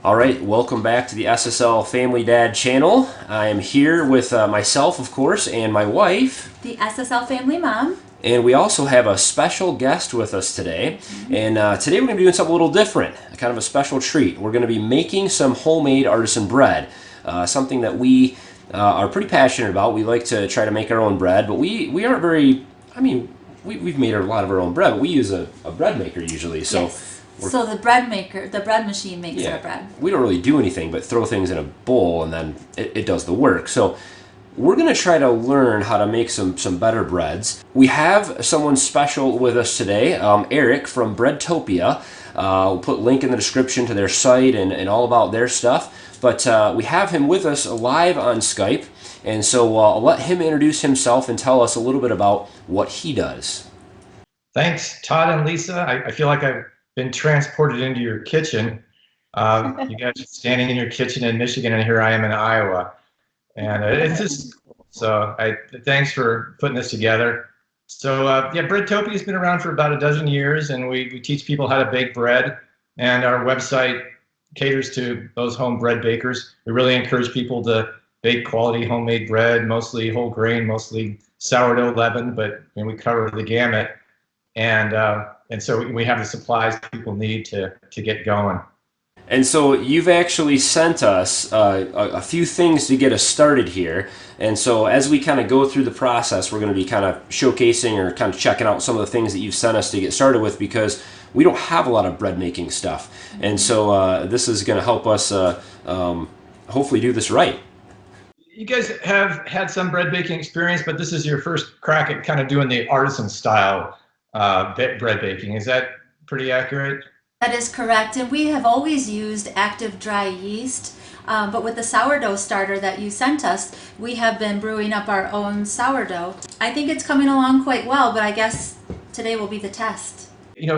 All right, welcome back to the SSL Family Dad channel. I am here with myself, of course, and my wife. The SSL Family Mom. And we also have a special guest with us today. And today we're going to be doing something a little different, kind of a special treat. We're going to be making some homemade artisan bread, something that we are pretty passionate about. We like to try to make our own bread, but we aren't very, I mean, we've made a lot of our own bread, but we use a bread maker usually. So Yes. we're So the bread machine makes our yeah, bread. we don't really do anything but throw things in a bowl and then it does the work. So we're going to try to learn how to make some better breads. We have someone special with us today, Eric from Breadtopia. We'll put a link in the description to their site and all about their stuff. But we have him with us live on Skype. And so I'll let him introduce himself and tell us a little bit about what he does. Thanks, Todd and Lisa. I feel like I've been transported into your kitchen. You guys are standing in your kitchen in Michigan, and here I am in Iowa. And it's just cool. So thanks for putting this together. So yeah, Breadtopia has been around for about a dozen years, and we teach people how to bake bread. And our website caters to those home bread bakers. We really encourage people to bake quality homemade bread, mostly whole grain, mostly sourdough leavened, but we cover the gamut. And so we have the supplies people need to get going. And so you've actually sent us a few things to get us started here. And so as we kind of go through the process, we're going to be kind of showcasing or kind of checking out some of the things that you've sent us to get started with because we don't have a lot of bread making stuff. And so this is going to help us hopefully do this right. You guys have had some bread baking experience, but this is your first crack at kind of doing the artisan style bread baking. Is that pretty accurate? That is correct. And we have always used active dry yeast. But with the sourdough starter that you sent us, we have been brewing up our own sourdough. I think it's coming along quite well, but I guess today will be the test.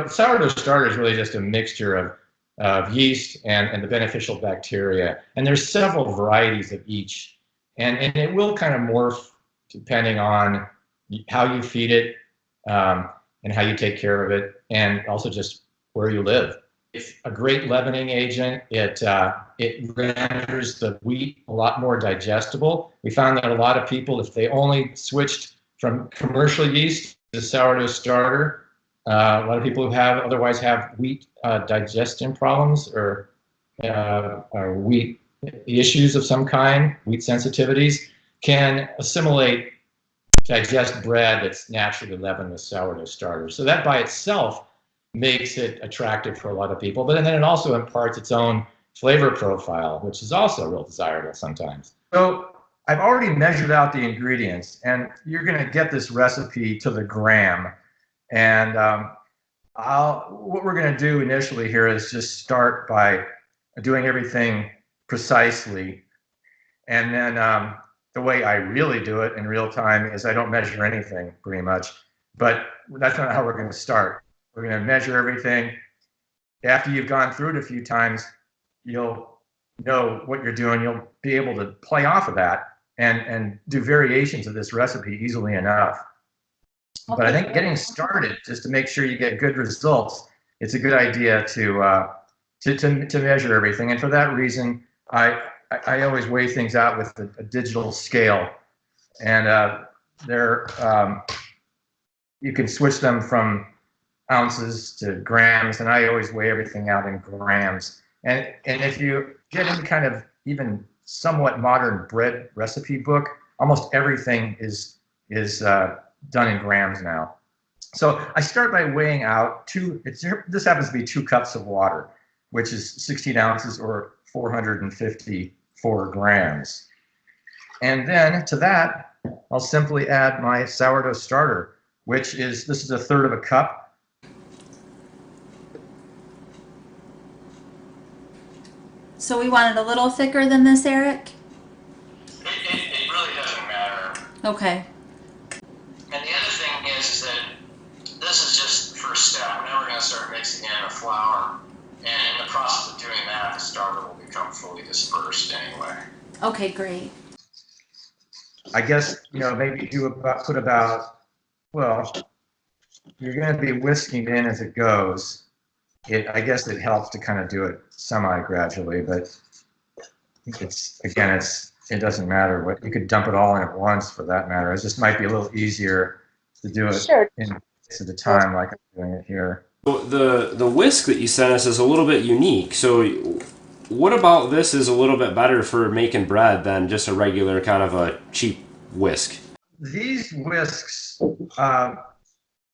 Sourdough starter is really just a mixture of yeast and the beneficial bacteria. And there's several varieties of each. And it will kind of morph depending on how you feed it and how you take care of it, and also just where you live. It's a great leavening agent. It renders the wheat a lot more digestible. We found that a lot of people, if they only switched from commercial yeast to sourdough starter, a lot of people who otherwise have wheat digestion problems or wheat issues of some kind, wheat sensitivities, can assimilate, digest bread that's naturally leavened with sourdough starter. So that by itself makes it attractive for a lot of people, but then it also imparts its own flavor profile, which is also real desirable sometimes. So I've already measured out the ingredients, and you're going to get this recipe to the gram. And what we're going to do initially here is just start by doing everything precisely, and then the way I really do it in real time is I don't measure anything pretty much, but that's not how we're going to start. We're going to measure everything. After you've gone through it a few times, you'll know what you're doing. You'll be able to play off of that and do variations of this recipe easily enough. Okay. But I think getting started, just to make sure you get good results, it's a good idea to measure everything. And for that reason, I always weigh things out with a digital scale, and you can switch them from ounces to grams, and I always weigh everything out in grams. And if you get into kind of even somewhat modern bread recipe book, almost everything is done in grams now. So I start by weighing out this happens to be 2 cups of water, which is 16 ounces or 454 grams. And then to that, I'll simply add my sourdough starter, this is 1/3 of a cup. So we want it a little thicker than this, Eric? It really doesn't matter. Okay. And the other thing is that this is just the first step. Now we're going to start mixing in a flour. And in the process of doing that, the starter will become fully dispersed anyway. Okay, great. I guess, maybe put about, well, you're going to be whisking in as it goes. I guess it helps to kind of do it semi-gradually, but it doesn't matter what, you could dump it all in at once for that matter. It just might be a little easier to do it Sure. in bits at a time like I'm doing it here. So the whisk that you sent us is a little bit unique. So what about this is a little bit better for making bread than just a regular kind of a cheap whisk? These whisks,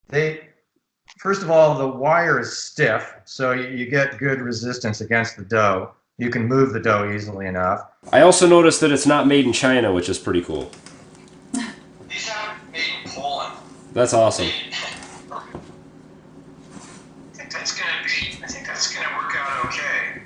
they first of all, the wire is stiff, so you get good resistance against the dough. You can move the dough easily enough. I also noticed that it's not made in China, which is pretty cool. These are made in Poland. That's awesome. I think that's gonna work out okay.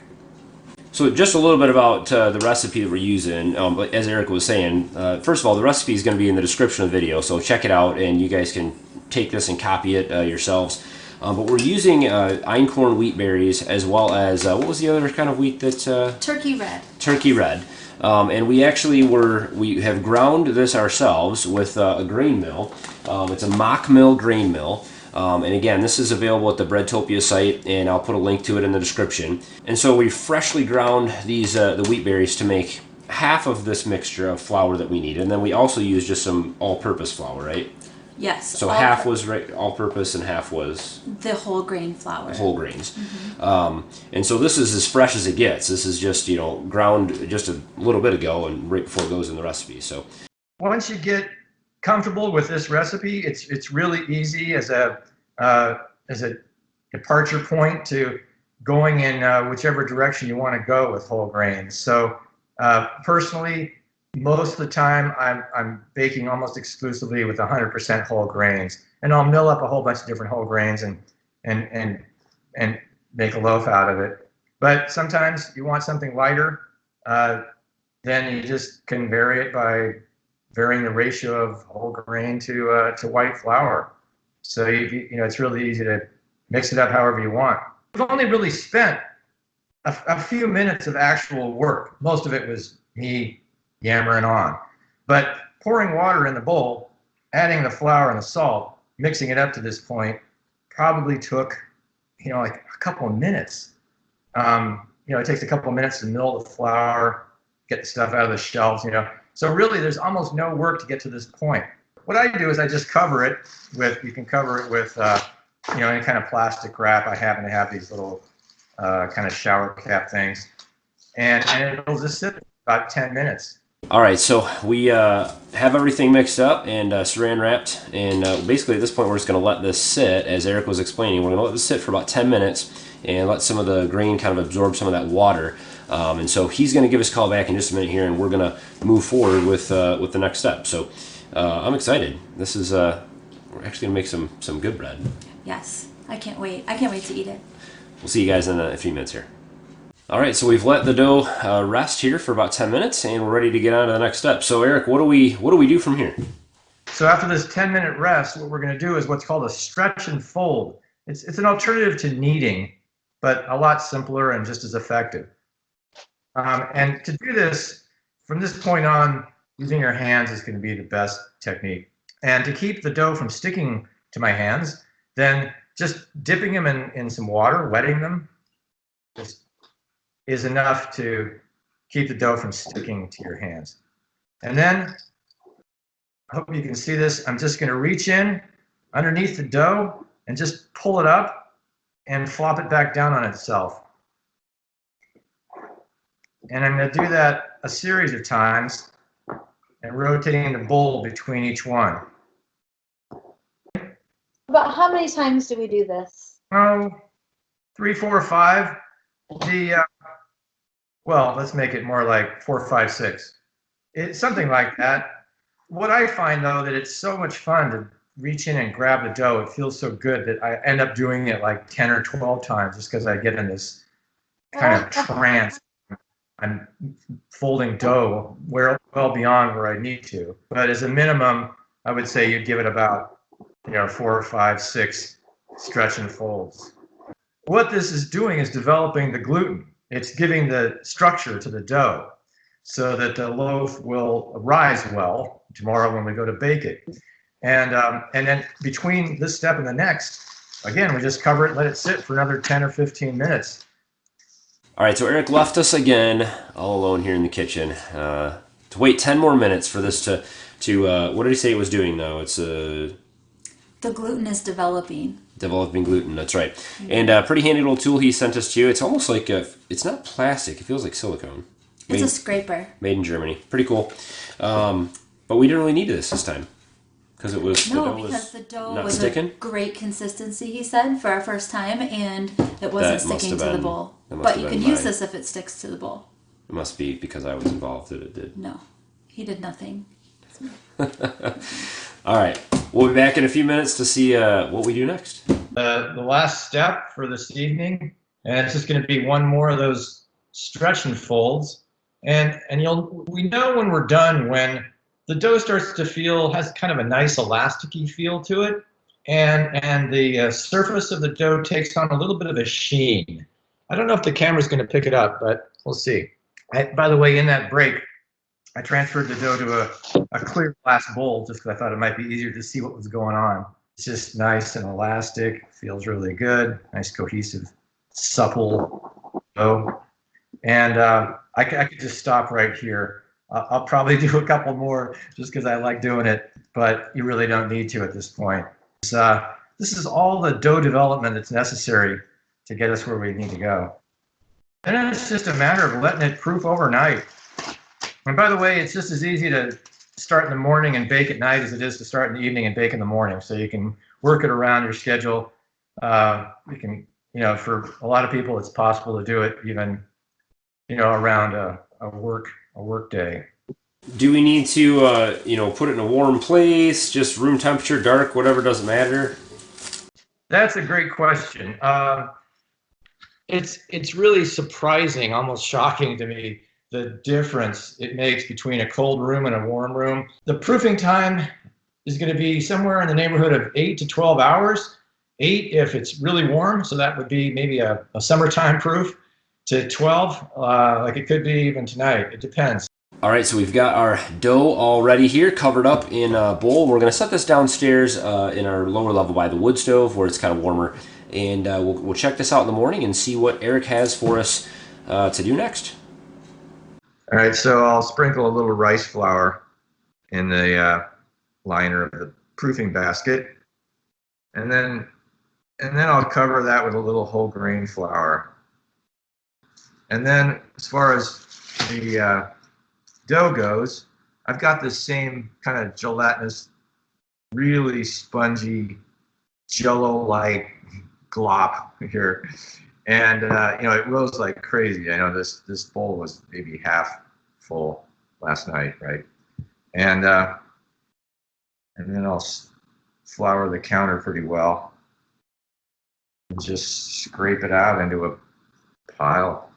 So just a little bit about the recipe that we're using. As Eric was saying, first of all, the recipe is going to be in the description of the video, so check it out and you guys can take this and copy it yourselves. But we're using Einkorn wheat berries as well as, what was the other kind of wheat that... Turkey red. Turkey red. And we have ground this ourselves with a grain mill. It's a mock mill grain mill. And again, this is available at the Breadtopia site, and I'll put a link to it in the description. And so we freshly ground these the wheat berries to make half of this mixture of flour that we need, and then we also use just some all-purpose flour, right? Yes. So half was all-purpose and half was the whole grain flour. Whole grains. And so this is as fresh as it gets. This is just ground just a little bit ago and right before it goes in the recipe. So once you get comfortable with this recipe, it's really easy as a departure point to going in whichever direction you want to go with whole grains. So personally, most of the time I'm baking almost exclusively with 100% whole grains, and I'll mill up a whole bunch of different whole grains and make a loaf out of it. But sometimes you want something lighter, then you just can vary it by varying the ratio of whole grain to white flour. So it's really easy to mix it up however you want. We've only really spent a few minutes of actual work. Most of it was me yammering on. But pouring water in the bowl, adding the flour and the salt, mixing it up to this point probably took, like a couple of minutes. It takes a couple of minutes to mill the flour, get the stuff out of the shelves, So really there's almost no work to get to this point. What I do is I just cover it with, you can cover it with, any kind of plastic wrap. I happen to have these little kind of shower cap things. And it'll just sit about 10 minutes. all right, so we have everything mixed up and saran wrapped, and basically at this point we're just going to let this sit. As Eric was explaining, we're going to let this sit for about 10 minutes and let some of the grain kind of absorb some of that water. And so he's going to give us a call back in just a minute here, and we're going to move forward with the next step. So I'm excited. This is we're actually going to make some good bread. Yes, I can't wait. I can't wait to eat it. We'll see you guys in a few minutes here. All right, so we've let the dough rest here for about 10 minutes, and we're ready to get on to the next step. So Eric, what do we do from here? So after this 10-minute rest, what we're going to do is what's called a stretch and fold. It's an alternative to kneading, but a lot simpler and just as effective. And to do this, from this point on, using your hands is going to be the best technique. And to keep the dough from sticking to my hands, then just dipping them in some water, wetting them, is enough to keep the dough from sticking to your hands. And then, I hope you can see this, I'm just going to reach in underneath the dough and just pull it up and flop it back down on itself. And I'm going to do that a series of times and rotating the bowl between each one. About how many times do we do this? 3, 4, 5. Well, let's make it more like 4, 5, 6. It's something like that. What I find though, that it's so much fun to reach in and grab the dough. It feels so good that I end up doing it like 10 or 12 times just because I get in this kind of trance. I'm folding dough well beyond where I need to. But as a minimum, I would say you'd give it about 4, 5, 6 stretch and folds. What this is doing is developing the gluten. It's giving the structure to the dough so that the loaf will rise well tomorrow when we go to bake it. And then between this step and the next, again, we just cover it, let it sit for another 10 or 15 minutes. All right, so Eric left us again, all alone here in the kitchen, to wait 10 more minutes for this to what did he say it was doing, though? It's The gluten is developing. developing gluten, that's right. And a pretty handy little tool he sent us to. It's almost like, it's not plastic, it feels like silicone. It's a scraper. Made in Germany. Pretty cool. But we didn't really need this time. Because it was because the dough was sticking? a great consistency, he said, for our first time, and it wasn't sticking to the bowl. But you can use this if it sticks to the bowl. It must be because I was involved that it did. No, he did nothing. All right, we'll be back in a few minutes to see what we do next. The last step for this evening, and it's just going to be one more of those stretch and folds, and we know when we're done when the dough starts to has kind of a nice elasticy feel to it, and the surface of the dough takes on a little bit of a sheen. I don't know if the camera's going to pick it up, but we'll see. By the way, in that break, I transferred the dough to a clear glass bowl just because I thought it might be easier to see what was going on. It's just nice and elastic, feels really good, nice cohesive, supple dough. And I could just stop right here. I'll probably do a couple more just because I like doing it, but you really don't need to at this point. This is all the dough development that's necessary to get us where we need to go. And then it's just a matter of letting it proof overnight. And by the way, it's just as easy to start in the morning and bake at night as it is to start in the evening and bake in the morning. So you can work it around your schedule. You can, for a lot of people, it's possible to do it even, around a work day. Do we need to, put it in a warm place, just room temperature, dark, whatever, doesn't matter? That's a great question. It's really surprising, almost shocking to me, the difference it makes between a cold room and a warm room. The proofing time is going to be somewhere in the neighborhood of 8 to 12 hours. 8 if it's really warm, so that would be maybe a summertime proof, to 12, like it could be even tonight. It depends. All right, so we've got our dough all ready here, covered up in a bowl. We're going to set this downstairs in our lower level by the wood stove where it's kind of warmer. And we'll check this out in the morning and see what Eric has for us to do next. All right, so I'll sprinkle a little rice flour in the liner of the proofing basket. And then I'll cover that with a little whole grain flour. And then as far as the dough goes, I've got this same kind of gelatinous, really spongy, jello-like glop here. And it rose like crazy. I know this bowl was maybe half full last night, right? And then I'll flour the counter pretty well and just scrape it out into a pile.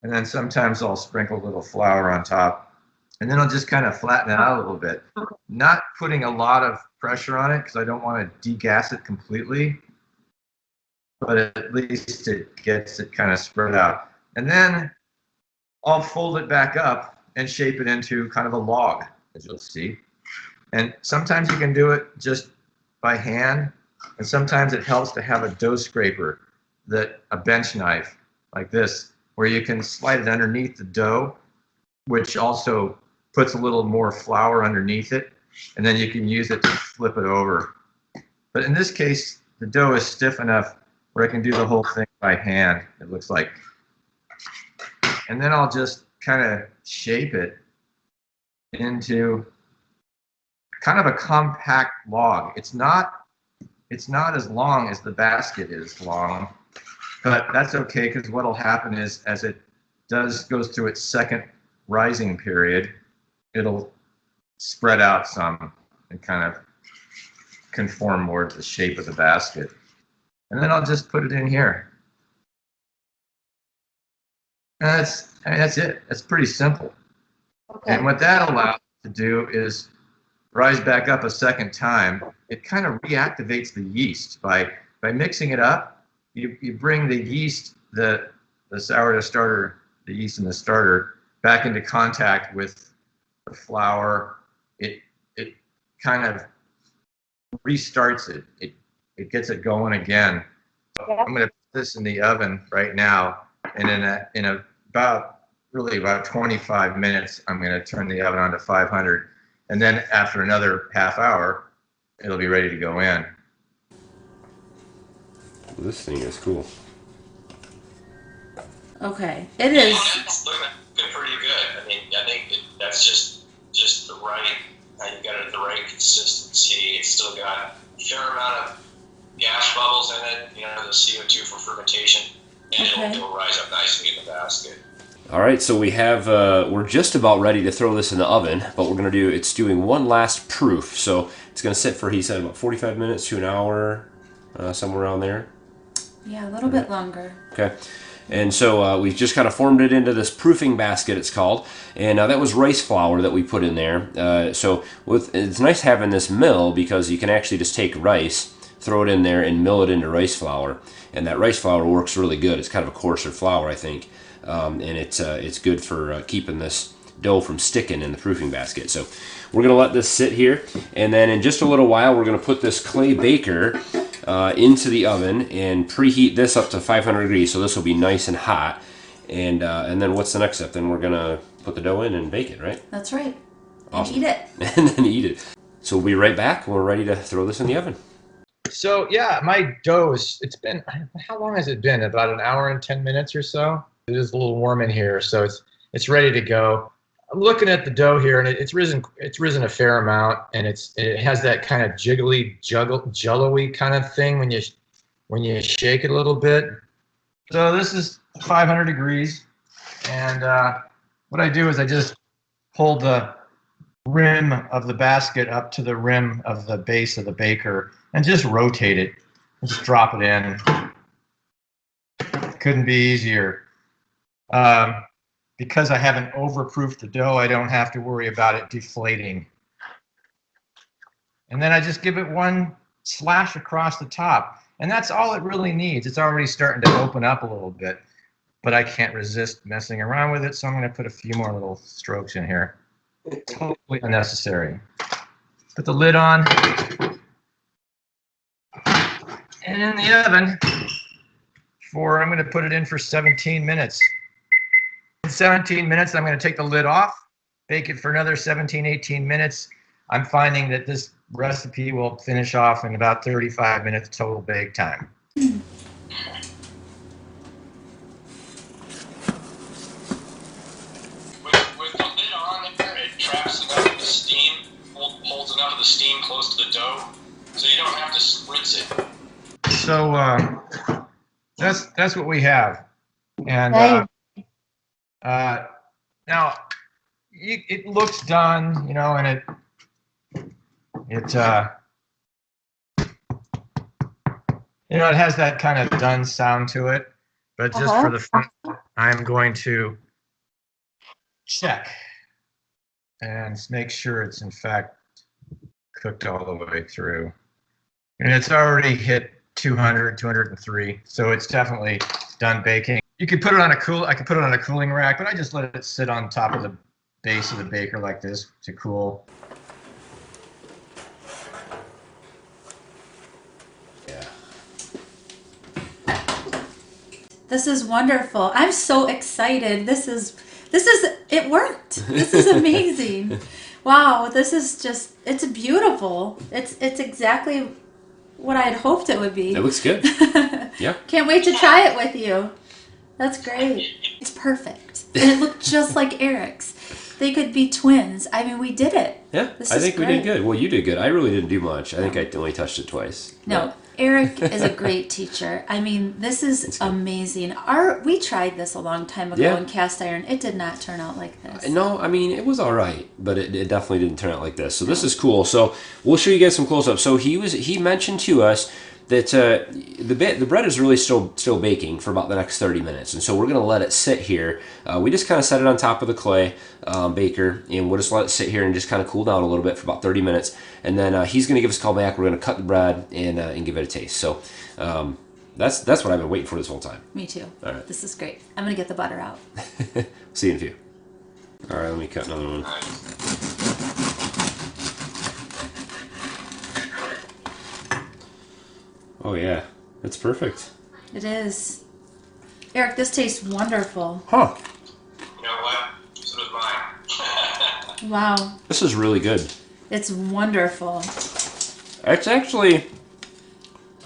And then sometimes I'll sprinkle a little flour on top. And then I'll just kind of flatten it out a little bit. Not putting a lot of pressure on it because I don't want to degas it completely. But at least it gets it kind of spread out. And then I'll fold it back up and shape it into kind of a log, as you'll see. And sometimes you can do it just by hand. And sometimes it helps to have a dough scraper, a bench knife like this, where you can slide it underneath the dough, which also puts a little more flour underneath it, and then you can use it to flip it over. But in this case, the dough is stiff enough where I can do the whole thing by hand, it looks like. And then I'll just kind of shape it into kind of a compact log. It's not as long as the basket is long, but that's okay because what'll happen is as it goes through its second rising period, it'll spread out some and kind of conform more to the shape of the basket. And then I'll just put it in here. And that's it. It's pretty simple. Okay. And what that allows to do is rise back up a second time. It kind of reactivates the yeast by mixing it up. You bring the yeast, the sourdough starter, the yeast in the starter, back into contact with the flour. It kind of restarts it. it gets it going again. Yep. I'm going to put this in the oven right now, and in about 25 minutes, I'm going to turn the oven on to 500, and then after another half hour, it'll be ready to go in. This thing is cool. Okay, it is. It's looking pretty good. I mean, I think that's just the right. You got it at the right consistency. It's still got a fair amount of gas bubbles in it. You know, the CO2 for fermentation, and Okay. it'll rise up nicely in the basket. All right, so we have, we're just about ready to throw this in the oven, but we're going to do, it's doing one last proof. So it's going to sit for, he said, about 45 minutes to an hour, somewhere around there. Yeah, a little bit longer. Okay. And so we've just kind of formed it into this proofing basket, it's called. And that was rice flour that we put in there. So it's nice having this mill because you can actually just take rice, throw it in there, and mill it into rice flour. And that rice flour works really good. It's kind of a coarser flour, I think. And it's good for keeping this dough from sticking in the proofing basket. So we're going to let this sit here. And then in just a little while, we're going to put this clay baker into the oven and preheat this up to 500 degrees, so this will be nice and hot. And then what's the next step? Then we're gonna put the dough in and bake it, right? That's right. Awesome. And eat it. And then eat it. So we'll be right back when we're ready to throw this in the oven. So yeah, my dough it's been, how long has it been? About an hour and 10 minutes or so. It is a little warm in here, so it's ready to go. I'm looking at the dough here, and it's risen a fair amount, and it has that kind of jello-y kind of thing when you shake it a little bit. So this is 500 degrees, and what I do is I just hold the rim of the basket up to the rim of the base of the baker and just rotate it. Just drop it in. Couldn't be easier. Because I haven't overproofed the dough, I don't have to worry about it deflating. And then I just give it one slash across the top. And that's all it really needs. It's already starting to open up a little bit, but I can't resist messing around with it, so I'm going to put a few more little strokes in here. Totally unnecessary. Put the lid on. And in the oven I'm going to put it in for 17 minutes. In 17 minutes, I'm going to take the lid off, bake it for another 17, 18 minutes. I'm finding that this recipe will finish off in about 35 minutes total bake time. With the lid on there, it traps enough of the steam, holds enough of the steam close to the dough, so you don't have to spritz it. So that's what we have. And now it looks done, you know, and it has that kind of done sound to it. But just for the fun, I'm going to check and make sure it's in fact cooked all the way through. And it's already hit 200, 203, so it's definitely done baking. You could put it on I could put it on a cooling rack, but I just let it sit on top of the base of the baker like this to cool. Yeah. This is wonderful. I'm so excited. It worked. This is amazing. Wow, this is just, it's beautiful. It's exactly what I had hoped it would be. It looks good. Yeah. Can't wait to try it with you. That's great. It's perfect. And it looked just like Eric's. They could be twins. I mean, we did it. Yeah, I think we did good. Well, you did good. I really didn't do much. I think I only touched it twice. No, Eric is a great teacher. I mean, this is amazing. We tried this a long time ago in cast iron. It did not turn out like this. No, I mean, it was all right, but it definitely didn't turn out like this. So this is cool. So we'll show you guys some close-ups. So he mentioned to us that the bread is really still baking for about the next 30 minutes. And so we're going to let it sit here. We just kind of set it on top of the clay baker, and we'll just let it sit here and just kind of cool down a little bit for about 30 minutes. And then he's going to give us a call back. We're going to cut the bread and give it a taste. So that's what I've been waiting for this whole time. Me too. All right. This is great. I'm going to get the butter out. See you in a few. All right, let me cut another one. Oh yeah, it's perfect. It is. Eric, this tastes wonderful. Huh. You know what? So does mine. Wow. This is really good. It's wonderful. It's actually,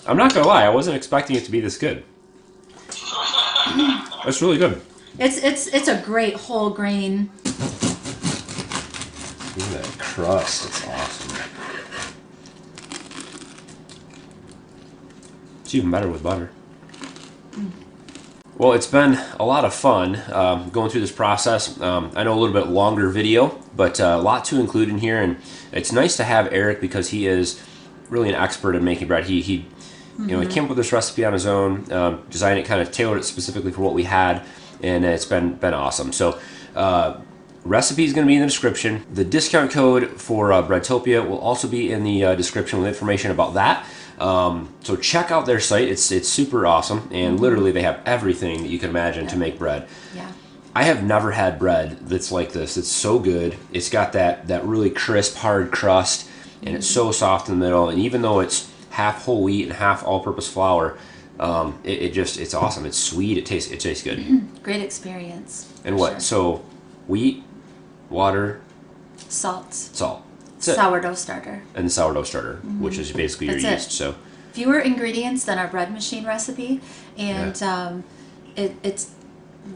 I'm not gonna lie, I wasn't expecting it to be this good. It's really good. It's a great whole grain. Look at that crust. It's awesome. It's even better with butter. Well, it's been a lot of fun going through this process. I know a little bit longer video, but a lot to include in here, and it's nice to have Eric because he is really an expert in making bread. He he came up with this recipe on his own, designed it, kind of tailored it specifically for what we had, and it's been awesome. So recipe is going to be in the description. The discount code for Breadtopia will also be in the description with information about that. So check out their site. It's super awesome, and literally they have everything that you can imagine to make bread. Yeah. I have never had bread that's like this. It's so good. It's got that really crisp, hard crust, and it's so soft in the middle. And even though it's half whole wheat and half all-purpose flour, it's awesome. It's sweet. It tastes good. Great experience. And what? Sure. So wheat, water, Salt. salt. That's it. Sourdough starter. And the sourdough starter, which is basically your That's it. yeast. So Fewer ingredients than our bread machine recipe, and it's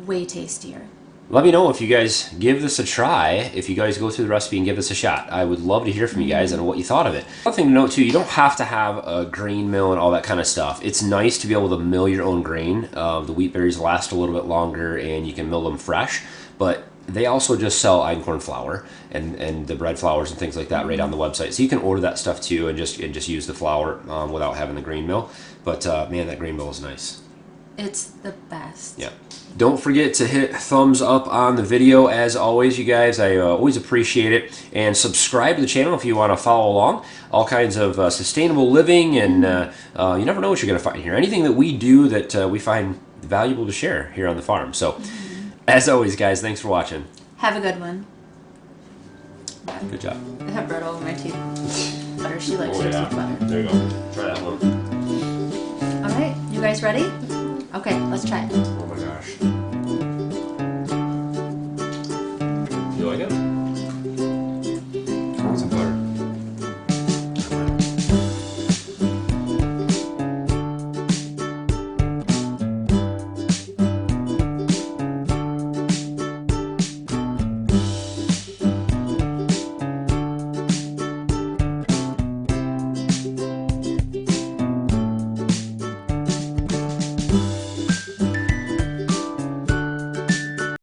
way tastier. let me know if you guys give this a try, if you guys go through the recipe and give this a shot. I would love to hear from you guys and what you thought of it. One thing to note too, you don't have to have a grain mill and all that kind of stuff. It's nice to be able to mill your own grain. The wheat berries last a little bit longer and you can mill them fresh, but they also just sell einkorn flour and the bread flours and things like that right on the website. So you can order that stuff too and just use the flour without having the grain mill. But man, that grain mill is nice. It's the best. Yeah. Don't forget to hit thumbs up on the video. As always, you guys, I always appreciate it. And subscribe to the channel if you want to follow along. All kinds of sustainable living, and you never know what you're going to find here. Anything that we do that we find valuable to share here on the farm. So, as always, guys, thanks for watching. Have a good one. Good job. I have bread all over my teeth. Butter. She likes her teeth butter. There you go. Try that one. All right. You guys ready? Okay. Let's try it. Oh my gosh.